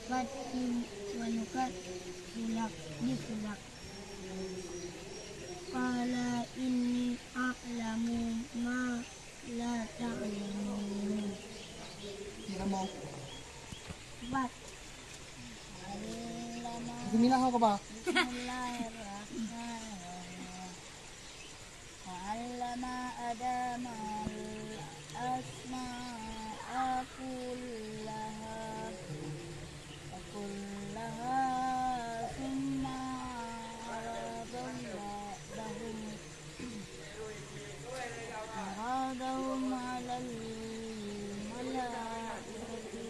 fatin wa nukat sulak disulak. Qala inni a'lamu ma la ta'lamun. Kita mau. Fat. Bismillah kau apa? Bismillahirrahmanirrahim. Wa'allama Adama al-asma'a kullaha thumma 'aradahum 'alal malaikati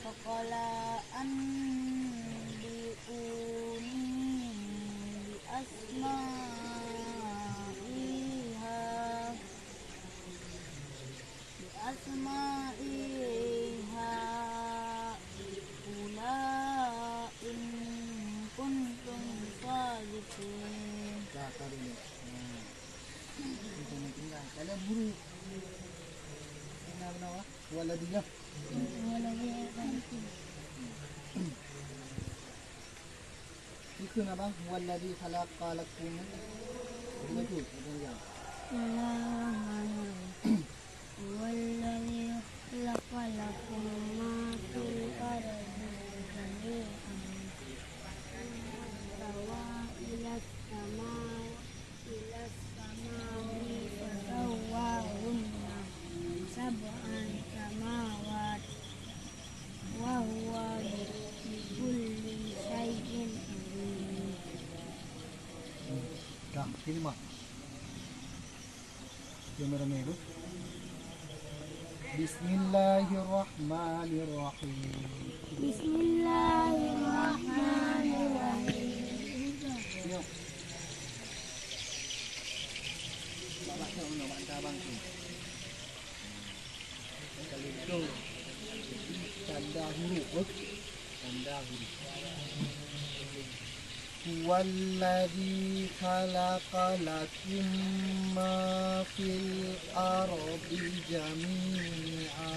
faqala anbi'uni bi asma'iha ula in kuntum sadiqin. Dah tahu ni. Kita nak tinggal. Kalau buruk. Benar-benar ah. Waladiyah. Itu apa? Waladhi khalaqa lakum. Betul. Betul ya. Bismillahirrahmanirrahim. Wallazi khalaqa lakum ma fil ardi jami'an wa ilas samai fasawwahunna sab'an samawat wa huwa bi kulli shay'in alim. Dah, sini mah. Kamera merah. Bismillahirrahmanirrahim. Bismillahirrahmanirrahim. Tengok. Baca mana baca abang tu. Kalau itu tanda huruf, tanda huruf. Walladhi khalaqa lakum ma fil ardi jami'a.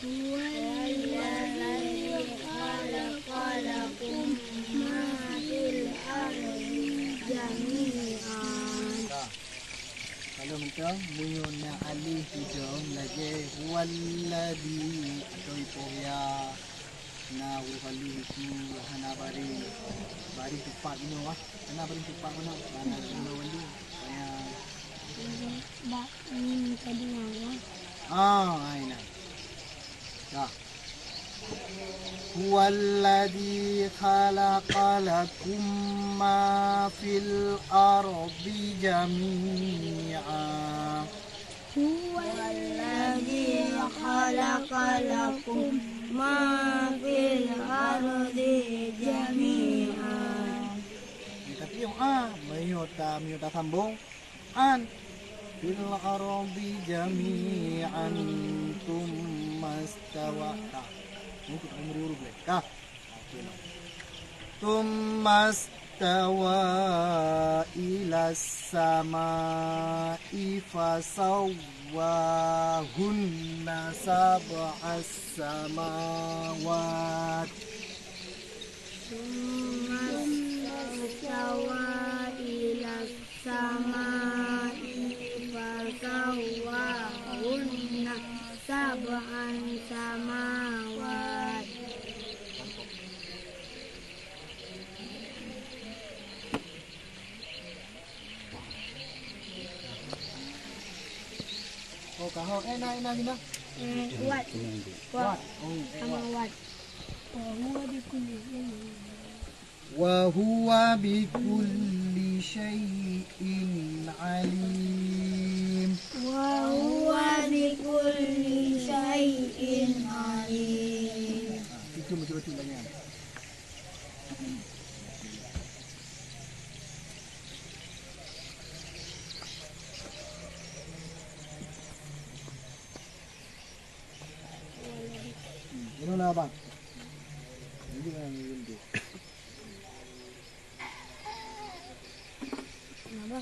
Walladzi khalaqa lakum ma fil ardi jami'an. Kalau macam munyunnya alif hujung lagi walladhi atau ipoya na wali itu hana bari tepat ini wah hana bari tepat mana mana semua wali saya Dak ini tadi ya. aina dah walladhi khalaqa lakum ma fil ardi jami'a. Walladzi khalaqa lakum ma fil ardi jami'an. Tapi yung mayota sambung an fil ardi jami'an tummastawa. Mungkin kamu urut boleh. Kah? Tummastawa ila samai fasawwahunna sab'as samawat. Istawa ila samai fasawwahunna sab'an samawat. Oh kahau enak gina. Wat. Wat. Sama wat. Wa huwa bi kulli shay'in alim. Wa huwa bi kulli shay'in alim. Itu betul-betul banyak. Ini apa? Ini yang ini. Kenapa?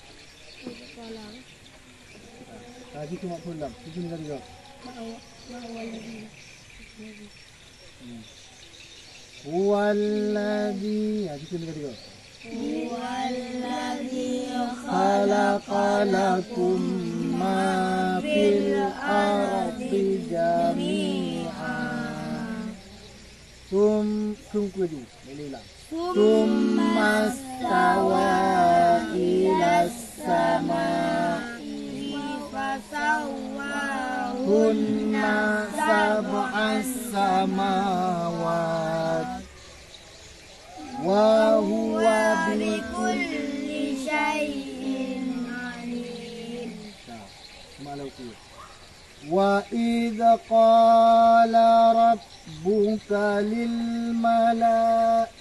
Itu kalau Kita cuma pulang. Kita ni juga. bawa lagi. Huwallazi. Kita tiga. Huwallazi Khalaqalakum ma fil ardi jami'an. Kumkudu. Bolehlah. Thumma stawa ilas sama'i fasawwahunna sab'as samawat wa huwa bikulli syai'in alim. Wa idza qala rabbuka lil malaikati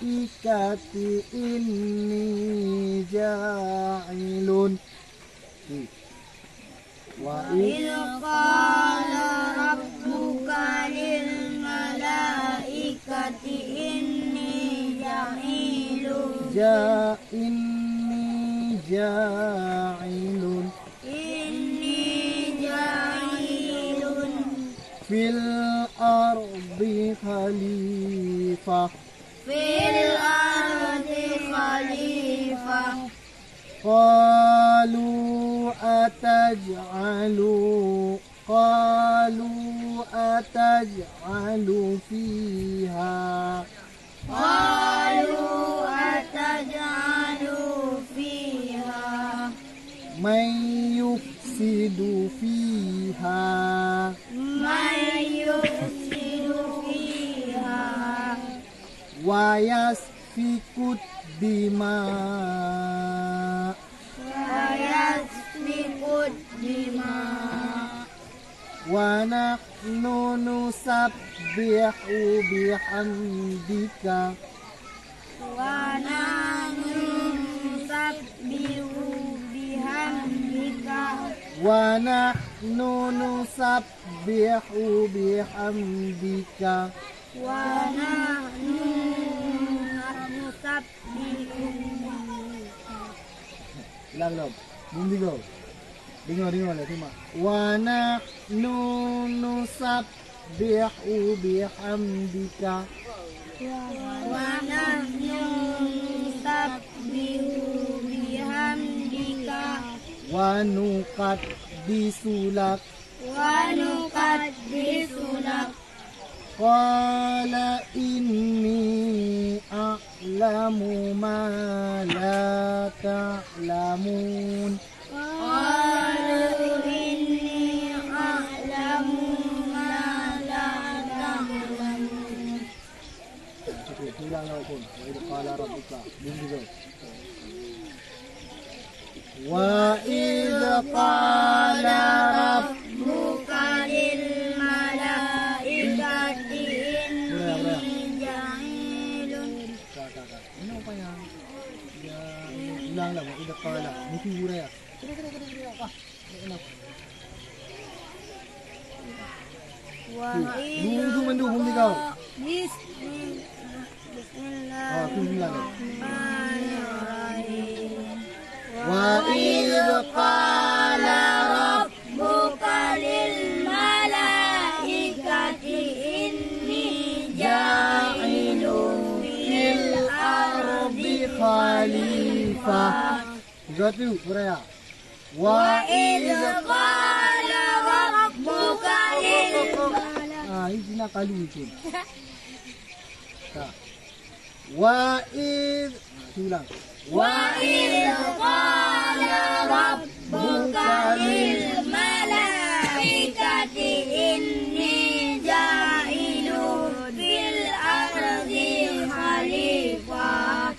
inni ja'ilun. Wa idza qala rabbuka lil malaikati inni ja'ilun fil ardi khalifah. Qalu ataj'alu fiha man yufsidu fiha wa yasfikut dima wa nahnu nusabbihu bihamdika wa nahnu nusabbihu bihamdika Lang. Bingo. Dengar lah terima. Wa nahnu nusabbihu bihamdika wa nuqaddisu lak. Qala inni a'lamu ma la ta'lamun. Ulang lagi pun. Wa idza qala rabbuka. Bingo. Wa idza qala rabbuka lil malaikati inni ja'ilun. Ini apa yang ulang lah. Wa idza qala. Mesti hura ya. Mendung kau. Bismillahirrahmanirrahim. Wa idza qala rabbuka lil malaikati inni ja'ilun fil ardi khalifah. Tiga suraya. Wa idza qala rabbuka lil ini nak kali itu. Wa id ulang. Wa idza qala rabbuka lil malaikati inni ja'ilun fil ardi khalifah.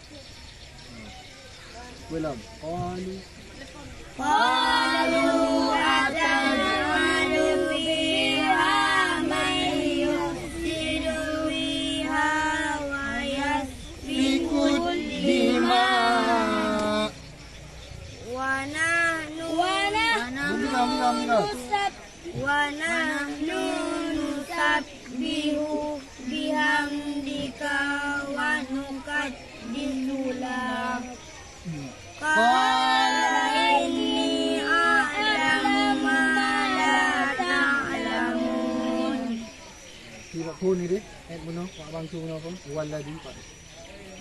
Belum. Qalu ataj'alu fiha man yufsidu fiha wa yasfiku dima wa nahnu Pak Pun ni deh. Benar, Pak Abang tu benar pun. Huwaladhi Pak.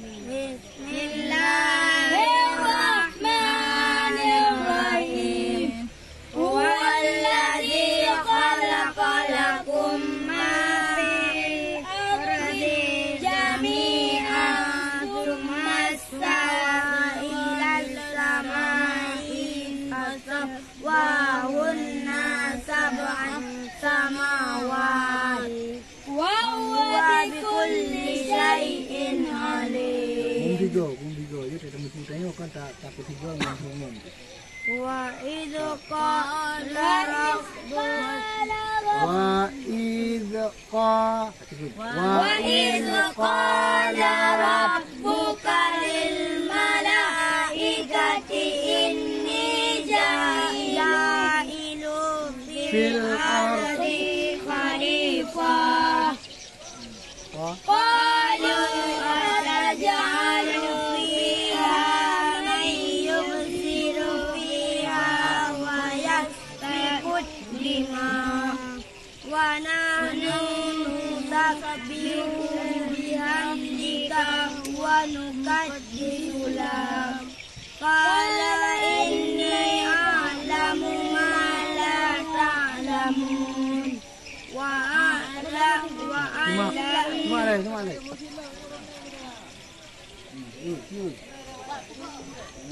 Bismillahirrahmanirrahim. Huwallazi khalaqa lakum ma fil ardi jami'an tsumma istawa ilal samai fasawwahunna sab'an samawat wa huwa bikulli syai'in alim. Bumbigo. Ya, kita mesti tengok kan tak ketiga yang umum. Wa idh qala rabbuka lil malaikati inni ja'ilun fil ardi khalifah. Qalu ataj'alu fiha man yufsidu fiha wa yasfiku dimaa wa nahnu nusabbihu bihamdika wa nuqaddisu lak. Qala inni a'lamu ma la ta'lamun wa a'lamu wa Semua.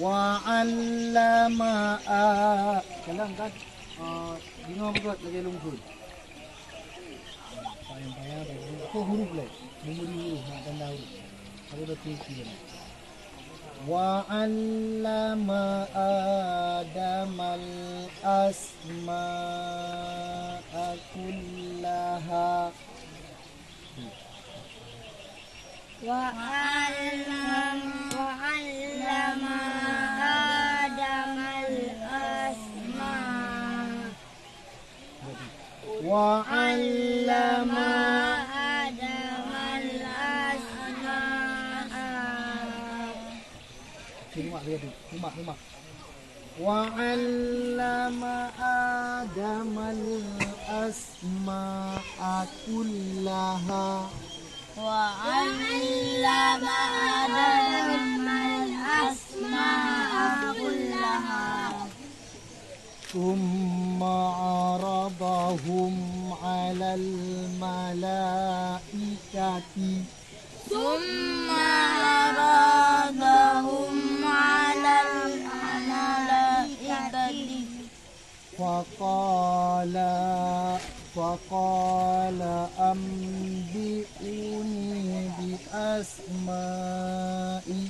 Wa'allama kalam kan dengar betul lagi lungkut payah apa huruf lah huruf nak tanda huruf ada betul kira wa'allama adamal asma'a kullaha wa'allama Adamal asma' wa'allama Adamal asma' Lima. Wa'allama Adamal asma'a kullaha wa'allama Adamal asma'a kullaha thumma 'aradahum 'alal malaikati thumma 'aradahum 'alal malaikati faqala ambi'uni bi asma'i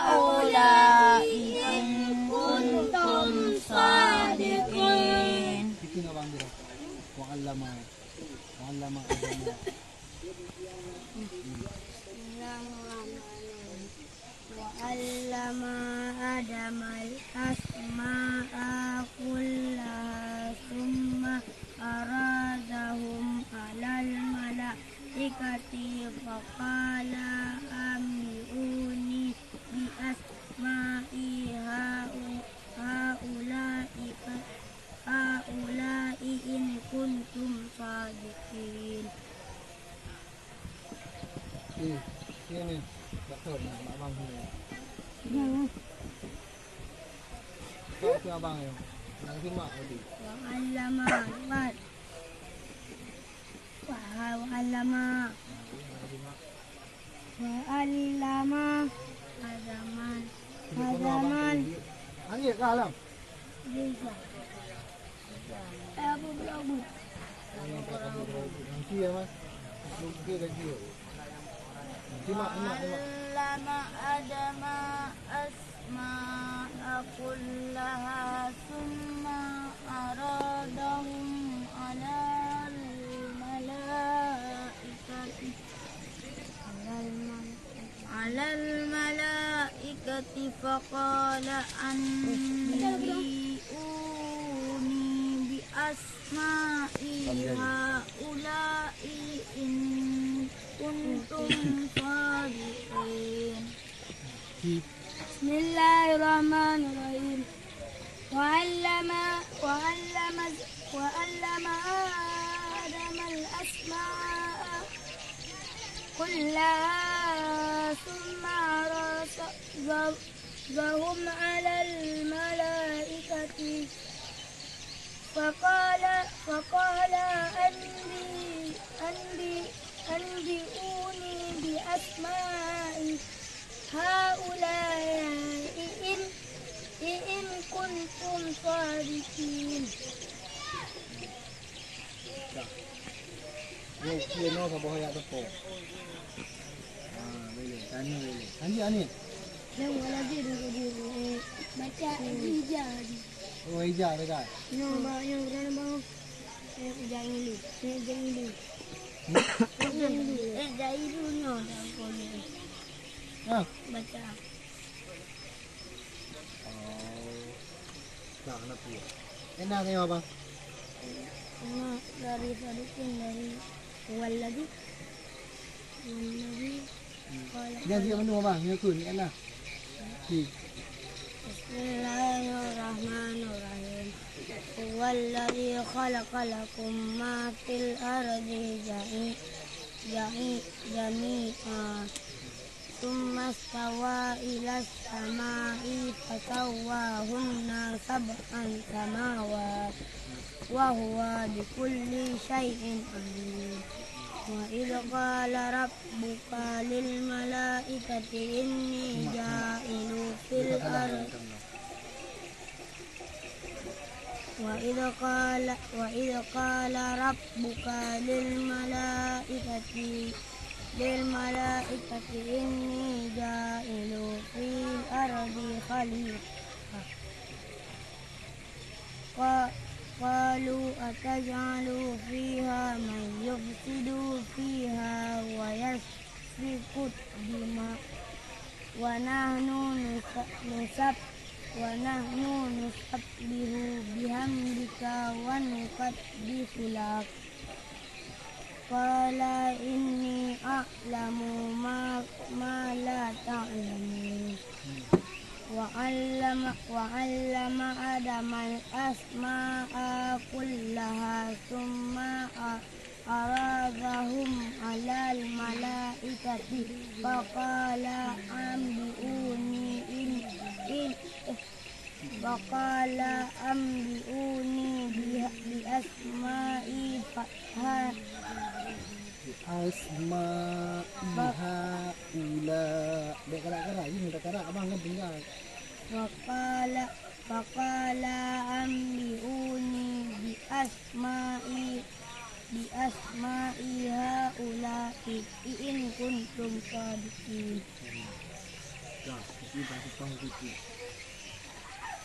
haula'i in kuntum sadiqin bikin abang dia wa'allama Adamal wa'allama Adamal asma'a kullaha thumma aradahum 'alal malaikati faqala ambi'uni bi asma'i haula'i in kuntum sadiqin. Sini betul nak abang ni. Kau abang ya. Nak simak tadi. Wa'allama Adaman Angin ke alam? Apa berlaku? Nanti ya mas. Nanti lagi. Wa'allama Adama asma'a kullaha thumma aradahum 'alal malaikati faqala anbi'uni أسماء هؤلاء إن كنتم صادقين. بسم الله الرحمن الرحيم. وعلم آدم الأسماء كلها ثم عرضهم على الملائكة فقال أنبئوني بأسماء هؤلاء إن كنتم صادقين. Yo piano sa buhay ato po. Boleh. Tanya boleh. Tanya. Yang wala din baca hijau. Oh, hijau dekat. Yang berapa bang? Hijau ini. Hijau ini Ah. baca. Nah, anak tu. Enak tengok apa? Dari waladi. Dia siap menu apa? Ni aku ni enak. Bismillahirrahmanirrahim. Huwallazi khalaqa lakum ma fil ardi jami'an. Thumma stawa ila as-sama'i fasawwahunna sab'an samawat wa huwa bikulli shay'in alim. Wa idza qala rabbuka lil malaikati inni ja'ilu fil ardi wa idza qala rabbuka lil malaikati inni ja'ilu fil ardi khalifah. قالوا أتجعل فيها من يفسد فيها ويسفك الدماء ونحن نسبح بحمدك ونقدس لك. قال إني أعلم ما لا تعلمون. وعلم آدم الأسماء كلها ثم عرضهم على الملائكة فقال أنبئوني بأسماء haula. Dek karak-karak ini tak karak abang kan tinggal. فقال أنبئوني بأسماء هؤلاء إن كنتم صادقين. Dah, kita dah potong kuku.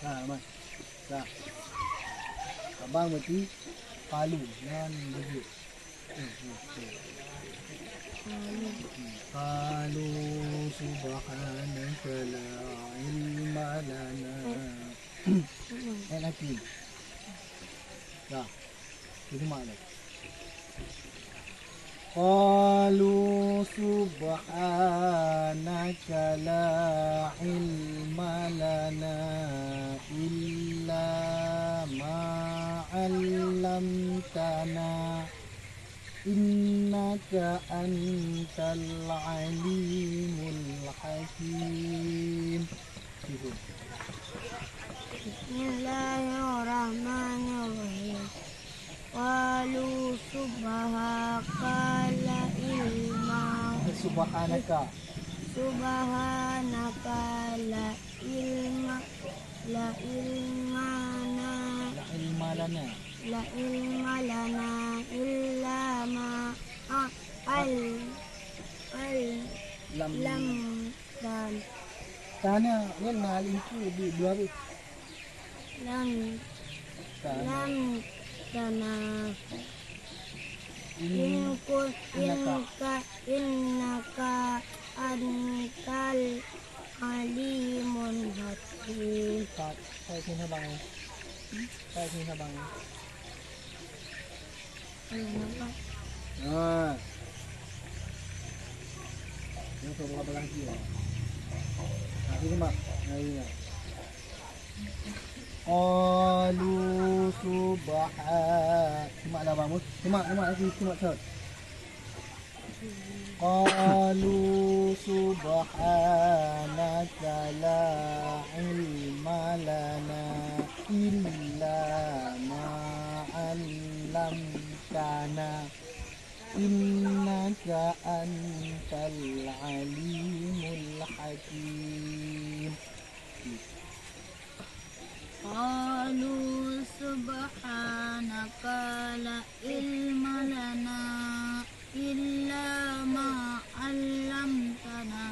Dah, Mas. Dah. Abang mesti palu dan begitu. قالوا سبحانك لا علم لنا lagi dah itu mana قالوا سبحانك لا علم لنا إلا ما علمتنا innaka antal alimul hakim. Bismillahirrahmanirrahim. Qalu subhanaka la ilma Subhanaka la ilma lana illa ma lam dan tanya ni nal itu di dua hari lam dana innaka antal alimun hakim. Saya sini bang. Ayun na pa. Ah. Yung sa mga balang siya. Sige mak. Ayun na. Qalu subhan. Simak lah Mahmud. Simak lagi. Simak Syed. Qalu subhanaka la ilma lana illa ma 'allamtana innaka antal alimul hakim. قالوا سبحانك لا علم لنا إلا ما علمتنا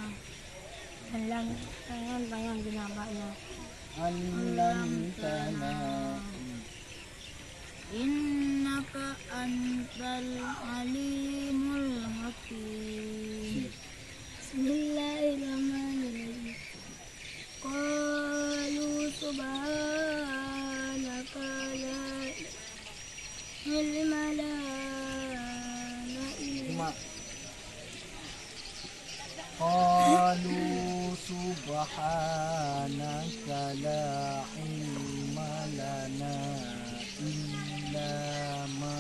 Alam, ayan ba yung ginaba niya? 'Allamtana. إنك أنت العليم الحكيم Bismillahirrahmanirrahim. Qalu subhanaka la ilma lana illa Simak. Qalu subhanaka la ilma lana illa ma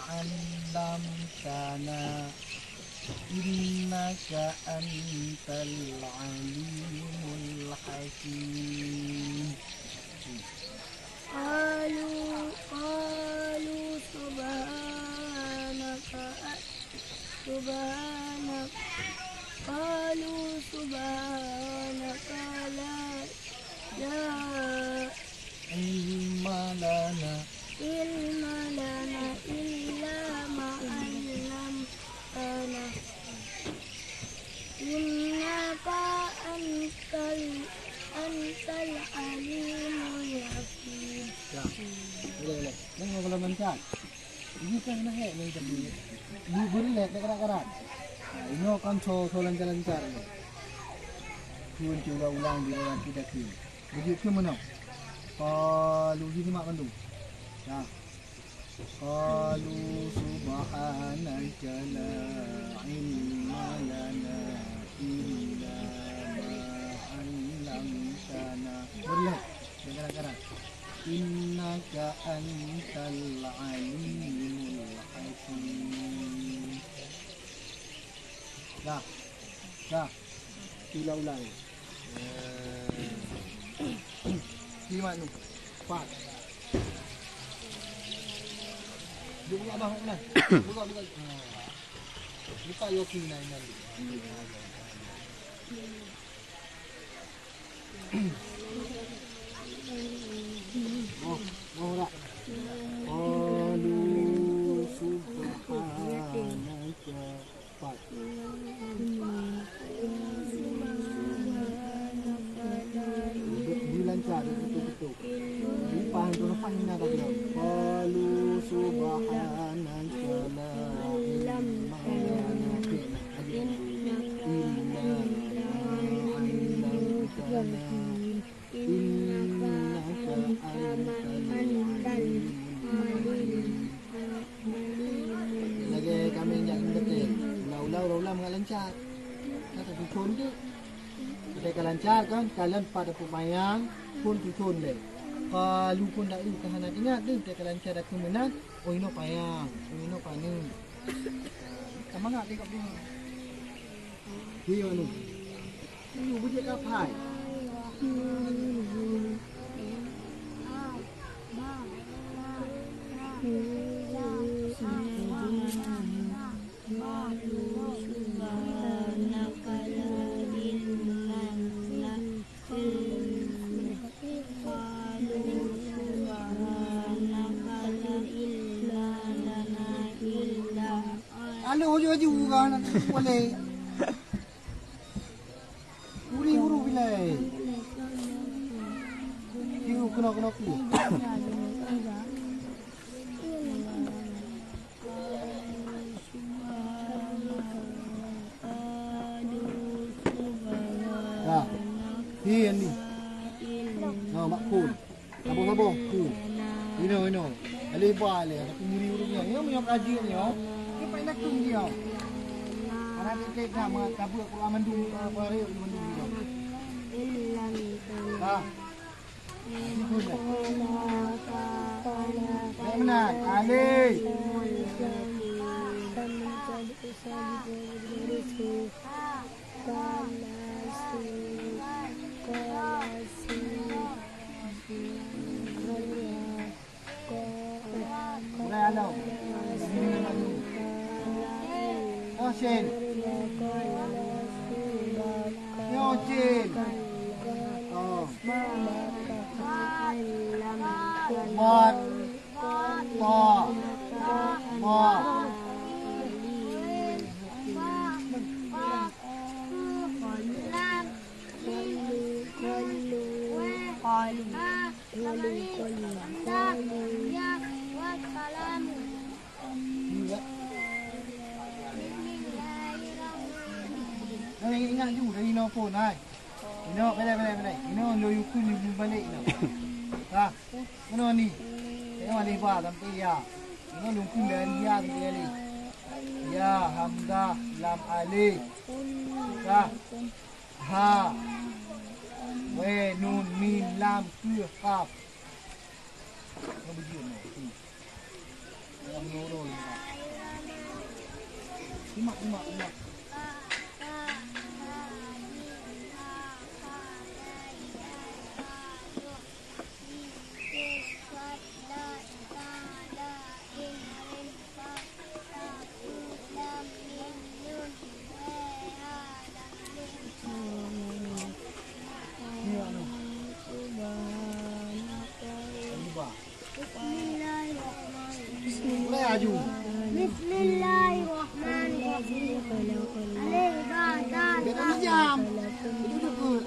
'allamtana innaka antal alimul hakim. qalu subhanaka la Ilma lana ilma lana illa ma 'allamtana innaka antal alimul hakim. Ya. Boleh. Jangan kalau mencat. Ini kan nak ni tadi. Ini boleh dekat-dekat. Ini akan so lancar-lancar ni. Tuan cuba ulang di dalam kita tu. Jadi ke mana? Qalu di mak kandung. Ya. Qalu subhanaka la ilma lana illa ma 'allamtana. Boleh. Dekat-dekat. Innaka antal alimul hakim. Dah. Ulang. Lima tu. 4. Buka abang nak. Buka. Buka yokin nanti. Oh, dah. Qalu subhanaka. 4. Lancar betul-betul. Lupa tu lepas ni nak dia. Qalu subhanaka la ilma lana illa ma 'allamtana innaka antal alim. Lagi kami jangan betul. Ulau mengat lancar. Kata susun je. Mereka lancar kan, kalian pada pemayang pun susun le. Kalau pun tak lu tahan nak ingat tu, mereka lancar dah kemenang. Oh ino payang, oh ino pani. Sama nak tengok dia. Dia ni. Lu boleh kapai. Aju kan boleh. Uri bilai. Kiu kena kiu. Dah. Hi ni. No, makul. Sabung. Ino. Alif ba alif. Tapi muri hurufnya. Yang punya rajinnya. Dia paling nak tung dia. Karena dia sama kabur Quran mandung apa dia mandung dia. Ah. Ikut dah. Benar. Alif. Mulai alam. Osin. Nyocin. Oh. Bot. Po. Mo. Ingat juga Ino pun hai. Ino belai. Ino lo yukun ni balik Ino. Ha. Mana ni? Tengok ni ba sampai ya. Ino lungkun dari ya sampai ali. Ya hamzah lam alif. Ha. Ha. We nun mim lam qaf. Kau begini ni. Yang nurul. Imak.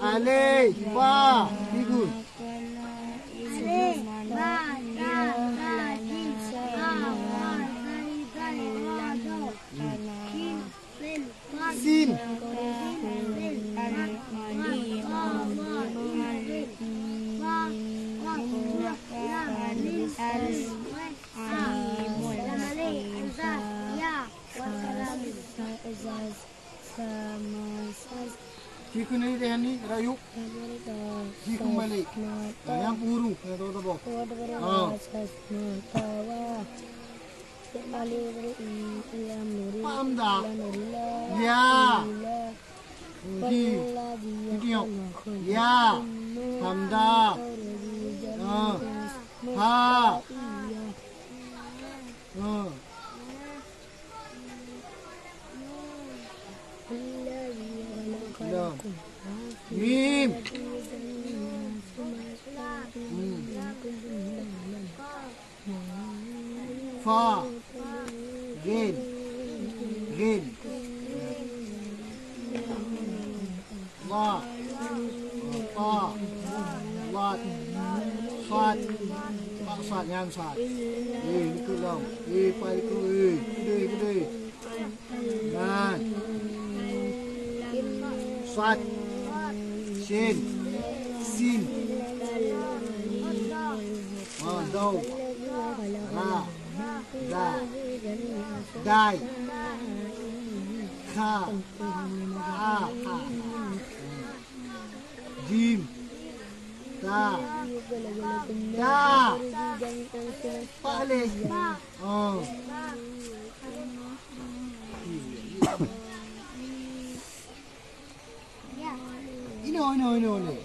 Alif ba bagus. Alif ba ta ta jim ba wa zai wa do jim sin Sin. Jika ni dia ni rayuk. Jika balik. Yang huruf yang tahu tak? Faham tak? Ya. Tengok. Ya. Hamzah. Ha. Mim. Fa. Gin. La. Ta. Lat. Fat. Fat yang fat. Ikut long. Pai ikut. Gede. Nah. Fat. Shin. Sin. Dau. Ra. Da. Dai. Kha. Ha. Jim. Ta. Da. Balik. Oh. Ino ni.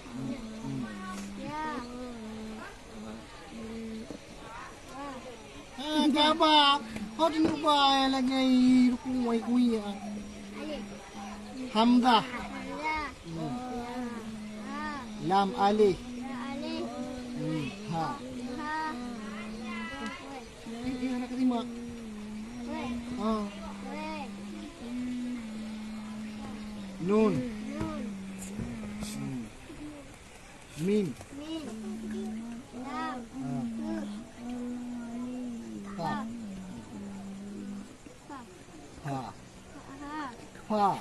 Kaba, kau tengok apa lagi kui. Hamzah. Lam alif. Ha. Ini anak terima. Nun. Mim. Fa.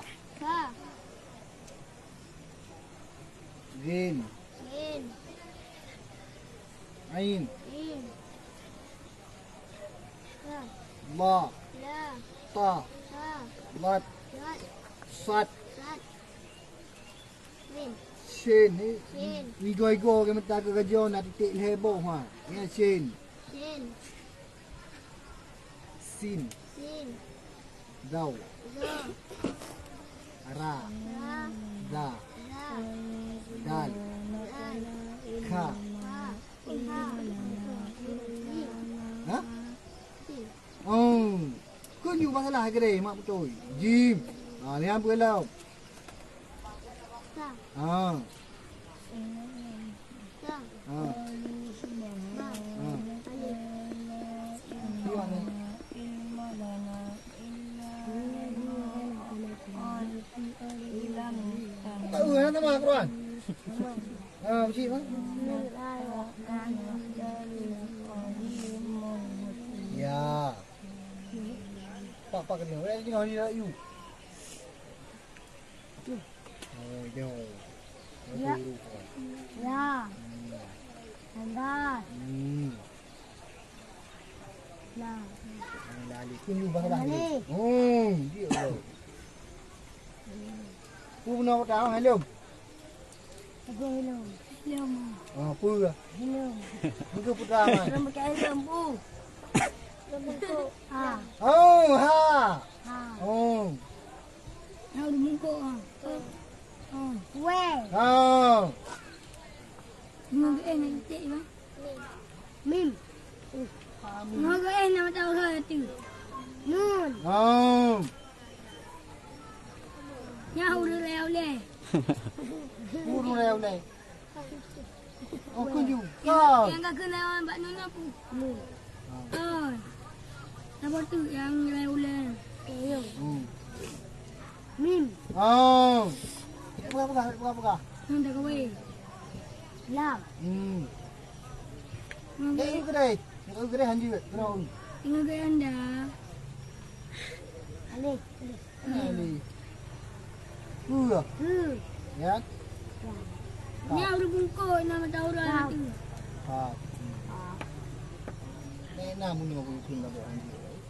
Gin. Ain. La, La. Ta, Ta. Lat, Lat. Sat, Sat. Min. Shin. Shin. Igo ke mata ke kerja nak titik lebo ha. Ya Shin. Shin. Sin, Sin. Dau, Zo. Ra, Ra. Da, Ra. Dal, Dal. Kha. Ha. Ha. Sin. Ha? Sin. Oh. Kau ni ubah salah ke mak betul. Jim. Ha ni apa lau? Sa. Ha. Sa. Ha. Ba. Ha. Alif. Buat ni. Tak tahu nak tambah Quran. Ha, mesti mah. Ya. Pak ke dia. Orang tengok ni dah you. Oh, dia. Ya. Ya. Andar. La. Lali. Kunju bahasa Lali. ni. Oh, dia. Pu nak tahu hello. Apa hello? Hello. Ha, pu. Hello. Muka putra mai. Orang pakai lembu. Lembu. Ha. Oh, ha. Ha. Oh. Tahu di muka ha. Ha. Weh. Ha. Ngok nak titik ba? Mim. Ngok nak tahu ha tu. Nun. Oh. Nyahu leh leh. Pu nu leo le. Oh, kunju. Yang kau kena orang Mbak Nun apa? Nun. Oh. Apa tu yang leh-leh? Kayong. Mim. Oh. Buka. Nun tak kau Lam. Cái đây. Cái đây hành gì vậy? Cái đâu? Tengok ke anda. Alif. Này. À? Ya. Ni ada bungkus nama tahu dah tu. Ha. Này nào muốn ngồi cùng là bộ hành gì đấy.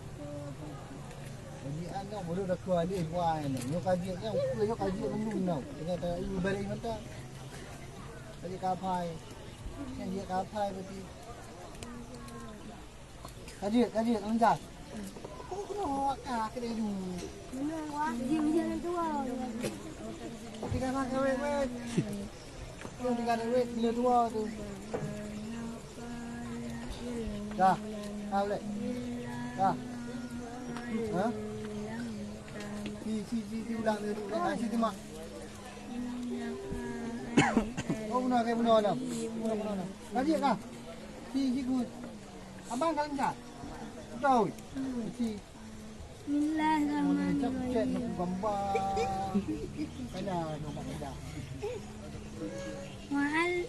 Jadi anak baru dah keluar ni wah ni. Yo kaji yang yo kaji mendung now. Kita tak ibu balik mata. Kaji kapai. Yang dia kapai berarti. Kaji anjat. Oh, kena ka kedai du. Mana wah? Dia tu ah. Kita nak wet. Yo tinggal wet bila tua tu. Dah. Tahu lek. Dah. Ha? Si ulang dulu. Si terima. Oh, benar ke benar dah. Benar. Kaji kah? Si good. Abang kan enggak? Tahu. Si Bismillahirrahmanirrahim. cek nak gambar. Ada nombor ada. Wa'al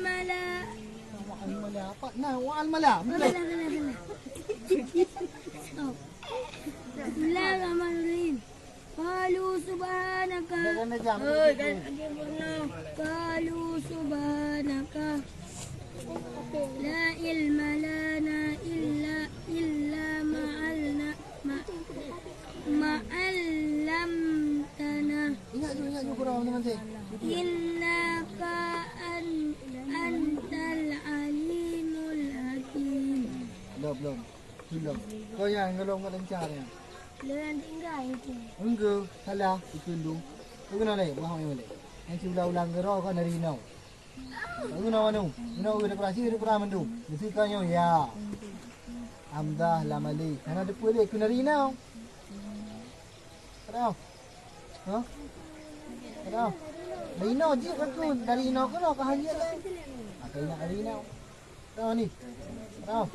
mala. Wa'al mala apa? Nah, wa'al mala. Betul. Stop. Bismillahirrahmanirrahim. Qalu subhanaka. Dah jam. Qalu subhanaka. La ilma lana illa ma'allamtana. Ingat Quran nanti. Innaka antal alimul hakim. Belum. Kau yang ngelong kat lancar ni. Leran tinggal itu. Enggak, salah itu dulu. Kau kena leh, bahang ni boleh. Yang si ulang gerau kan dari nau. Kau kena mana? Nau ada perasi ada peraman tu. Mesti kau ya. Amdah lamali. Karena ada boleh kena dari nau. Tahu? Ha? Tahu? Dari nau je aku. Dari nau kau nak haji lah. Aku nak dari nau. Tahu ni? Tahu?